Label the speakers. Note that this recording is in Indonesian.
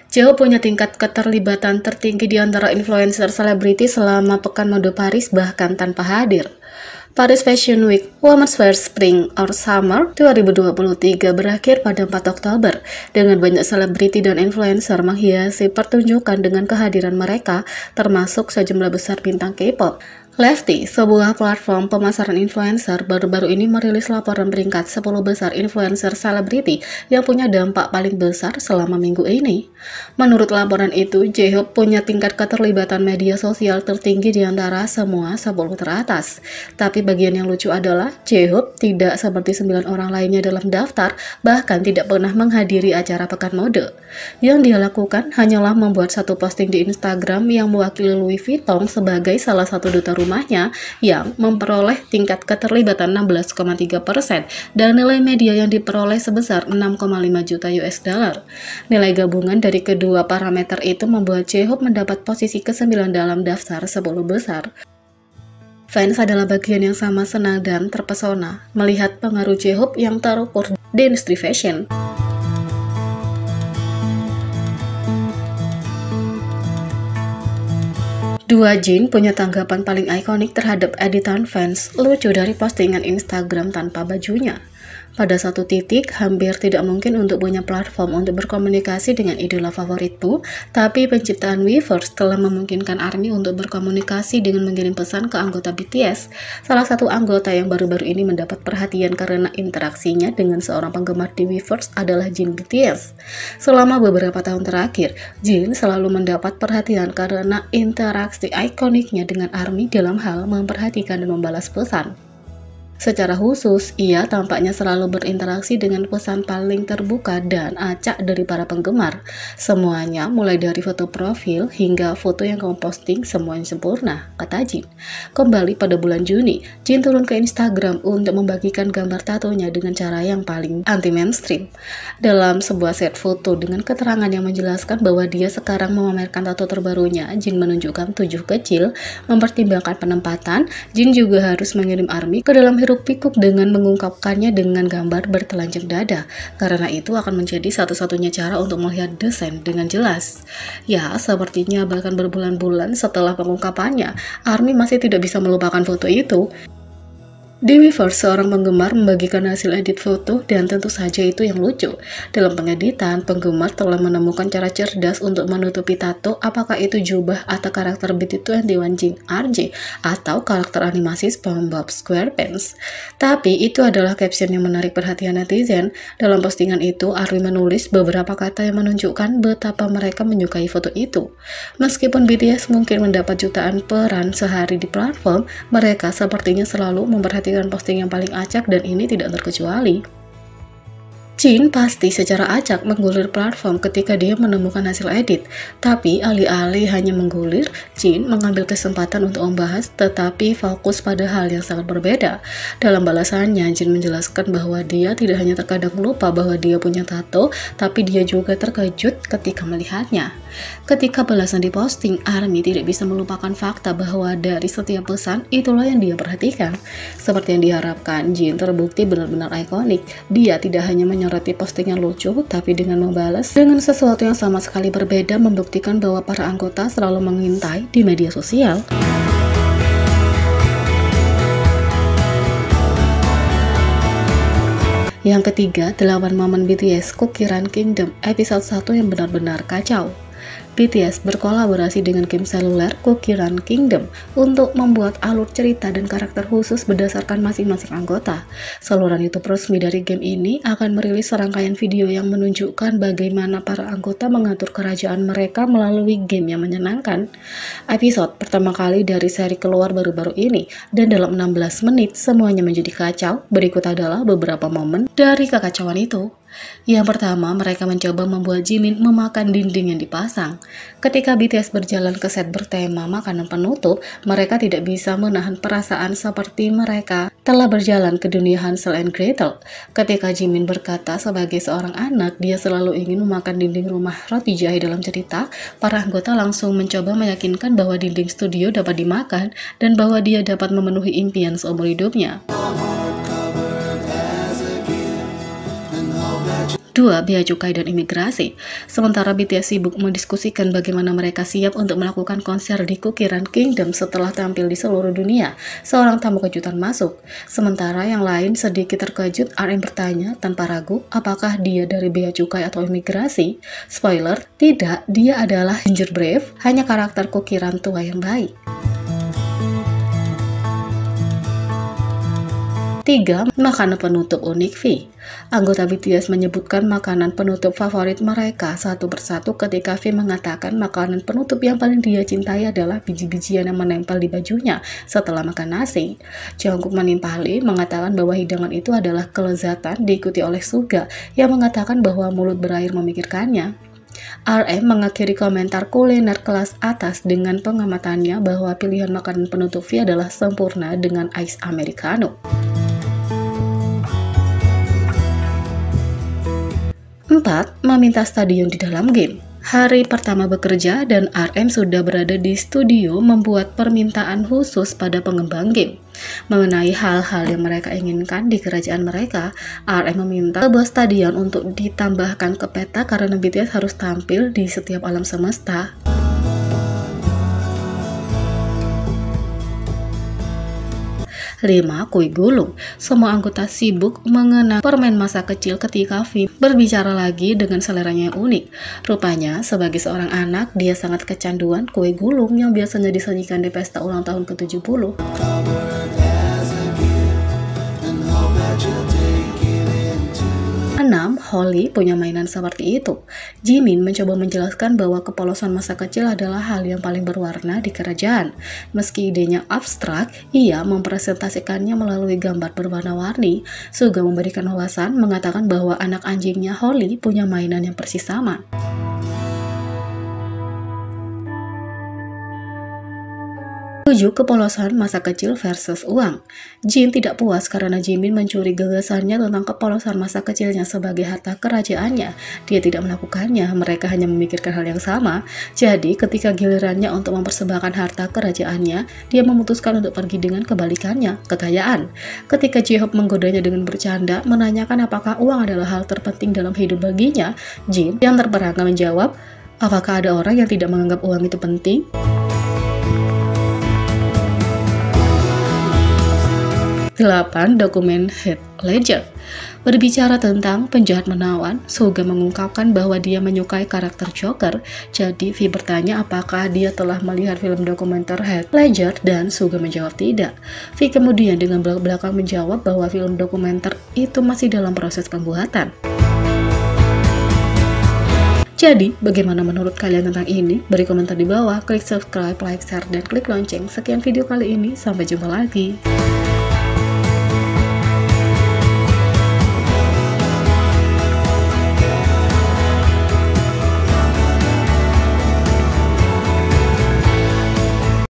Speaker 1: Jauh punya tingkat keterlibatan tertinggi di antara influencer selebriti selama Pekan Mode Paris bahkan tanpa hadir. Paris Fashion Week Women's Wear Spring or Summer 2023 berakhir pada 4 Oktober dengan banyak selebriti dan influencer menghiasi pertunjukan dengan kehadiran mereka, termasuk sejumlah besar bintang K-pop. Lefty, sebuah platform pemasaran influencer, baru-baru ini merilis laporan peringkat 10 besar influencer selebriti yang punya dampak paling besar selama minggu ini. Menurut laporan itu, J-Hope punya tingkat keterlibatan media sosial tertinggi di antara semua 10 teratas. Tapi bagian yang lucu adalah J-Hope tidak seperti 9 orang lainnya dalam daftar, bahkan tidak pernah menghadiri acara Pekan Mode. Yang dia lakukan hanyalah membuat satu posting di Instagram yang mewakili Louis Vuitton sebagai salah satu duta rumahnya yang memperoleh tingkat keterlibatan 16,3% dan nilai media yang diperoleh sebesar 6,5 juta US dollar. Nilai gabungan dari kedua parameter itu membuat J-Hope mendapat posisi ke-9 dalam daftar 10 besar. Fans adalah bagian yang sama senang dan terpesona melihat pengaruh J-Hope yang terukur di industri fashion. Dua Jin punya tanggapan paling ikonik terhadap editan fans lucu dari postingan Instagram tanpa bajunya. Pada satu titik, hampir tidak mungkin untuk punya platform untuk berkomunikasi dengan idola favoritmu, tapi penciptaan Weverse telah memungkinkan ARMY untuk berkomunikasi dengan mengirim pesan ke anggota BTS. Salah satu anggota yang baru-baru ini mendapat perhatian karena interaksinya dengan seorang penggemar di Weverse adalah Jin BTS. Selama beberapa tahun terakhir, Jin selalu mendapat perhatian karena interaksi ikoniknya dengan ARMY dalam hal memperhatikan dan membalas pesan. Secara khusus, ia tampaknya selalu berinteraksi dengan pesan paling terbuka dan acak dari para penggemar. Semuanya, mulai dari foto profil hingga foto yang kamu posting, semuanya sempurna, kata Jin. Kembali pada bulan Juni, Jin turun ke Instagram untuk membagikan gambar tatonya dengan cara yang paling anti-mainstream. Dalam sebuah set foto dengan keterangan yang menjelaskan bahwa dia sekarang memamerkan tato terbarunya, Jin menunjukkan 7 kecil. Mempertimbangkan penempatan, Jin juga harus mengirim ARMY ke dalam hiruk-pikuk dengan mengungkapkannya dengan gambar bertelanjang dada, karena itu akan menjadi satu-satunya cara untuk melihat desain dengan jelas. Ya, sepertinya bahkan berbulan-bulan setelah pengungkapannya, ARMY masih tidak bisa melupakan foto itu. Di Weverse, seorang penggemar membagikan hasil edit foto dan tentu saja itu yang lucu. Dalam pengeditan, penggemar telah menemukan cara cerdas untuk menutupi tato, apakah itu jubah atau karakter BT21 Jin RJ atau karakter animasi SpongeBob SquarePants. Tapi itu adalah caption yang menarik perhatian netizen. Dalam postingan itu, ARMY menulis beberapa kata yang menunjukkan betapa mereka menyukai foto itu. Meskipun BTS mungkin mendapat jutaan peran sehari di platform, mereka sepertinya selalu memperhatikan posting yang paling acak dan ini tidak terkecuali. Jin pasti secara acak menggulir platform ketika dia menemukan hasil edit, tapi alih-alih hanya menggulir, Jin mengambil kesempatan untuk membahas tetapi fokus pada hal yang sangat berbeda. Dalam balasannya, Jin menjelaskan bahwa dia tidak hanya terkadang lupa bahwa dia punya tato, tapi dia juga terkejut ketika melihatnya. Ketika balasan diposting, ARMY tidak bisa melupakan fakta bahwa dari setiap pesan, itulah yang dia perhatikan. Seperti yang diharapkan, Jin terbukti benar-benar ikonik. Dia tidak hanya menyoroti posting yang lucu, tapi dengan membalas dengan sesuatu yang sama sekali berbeda, membuktikan bahwa para anggota selalu mengintai di media sosial. Yang ketiga, 8 momen BTS Cookie Run Kingdom, episode 1 yang benar-benar kacau. BTS berkolaborasi dengan game seluler Cookie Run Kingdom untuk membuat alur cerita dan karakter khusus berdasarkan masing-masing anggota. Saluran YouTube resmi dari game ini akan merilis serangkaian video yang menunjukkan bagaimana para anggota mengatur kerajaan mereka melalui game yang menyenangkan. Episode pertama kali dari seri keluar baru-baru ini, dan dalam 16 menit semuanya menjadi kacau. Berikut adalah beberapa momen dari kekacauan itu. Yang pertama, mereka mencoba membuat Jimin memakan dinding yang dipasang. Ketika BTS berjalan ke set bertema makanan penutup, mereka tidak bisa menahan perasaan seperti mereka telah berjalan ke dunia Hansel and Gretel. Ketika Jimin berkata sebagai seorang anak, dia selalu ingin memakan dinding rumah roti jahe dalam cerita, para anggota langsung mencoba meyakinkan bahwa dinding studio dapat dimakan dan bahwa dia dapat memenuhi impian seumur hidupnya. 2. Bea cukai dan imigrasi. Sementara BTS sibuk mendiskusikan bagaimana mereka siap untuk melakukan konser di Kukiran Kingdom setelah tampil di seluruh dunia, seorang tamu kejutan masuk. Sementara yang lain sedikit terkejut, RM bertanya tanpa ragu, apakah dia dari bea cukai atau imigrasi? Spoiler, tidak, dia adalah Ginger Brave, hanya karakter Kukiran tua yang baik. 3. Makanan penutup unik V. Anggota BTS menyebutkan makanan penutup favorit mereka satu persatu ketika V mengatakan makanan penutup yang paling dia cintai adalah biji-bijian yang menempel di bajunya setelah makan nasi. Jungkook menimpali mengatakan bahwa hidangan itu adalah kelezatan, diikuti oleh Suga yang mengatakan bahwa mulut berair memikirkannya. RM mengakhiri komentar kuliner kelas atas dengan pengamatannya bahwa pilihan makanan penutup V adalah sempurna dengan ice americano. 4. Meminta stadion di dalam game. Hari pertama bekerja dan RM sudah berada di studio membuat permintaan khusus pada pengembang game. Mengenai hal-hal yang mereka inginkan di kerajaan mereka, RM meminta sebuah stadion untuk ditambahkan ke peta karena BTS harus tampil di setiap alam semesta. 5. Kue gulung. Semua anggota sibuk mengenang permen masa kecil ketika V berbicara lagi dengan seleranya yang unik. Rupanya, sebagai seorang anak, dia sangat kecanduan kue gulung yang biasanya disajikan di pesta ulang tahun ke-70. 6. Holly punya mainan seperti itu. Jimin mencoba menjelaskan bahwa kepolosan masa kecil adalah hal yang paling berwarna di kerajaan. Meski idenya abstrak, ia mempresentasikannya melalui gambar berwarna-warni. Suga memberikan ulasan mengatakan bahwa anak anjingnya Holly punya mainan yang persis sama. Kepolosan masa kecil versus uang. Jin tidak puas karena Jimin mencuri gagasannya tentang kepolosan masa kecilnya sebagai harta kerajaannya. Dia tidak melakukannya, mereka hanya memikirkan hal yang sama. Jadi ketika gilirannya untuk mempersembahkan harta kerajaannya, dia memutuskan untuk pergi dengan kebalikannya, kekayaan. Ketika J-Hope menggodanya dengan bercanda, menanyakan apakah uang adalah hal terpenting dalam hidup baginya, Jin yang terperangkap menjawab, apakah ada orang yang tidak menganggap uang itu penting? 8. Dokumen Heath Ledger. Berbicara tentang penjahat menawan, Suga mengungkapkan bahwa dia menyukai karakter Joker. Jadi V bertanya apakah dia telah melihat film dokumenter Heath Ledger dan Suga menjawab tidak. V kemudian dengan belak-belakan menjawab bahwa film dokumenter itu masih dalam proses pembuatan. Jadi, bagaimana menurut kalian tentang ini? Beri komentar di bawah, klik subscribe, like, share, dan klik lonceng. Sekian video kali ini, sampai jumpa lagi.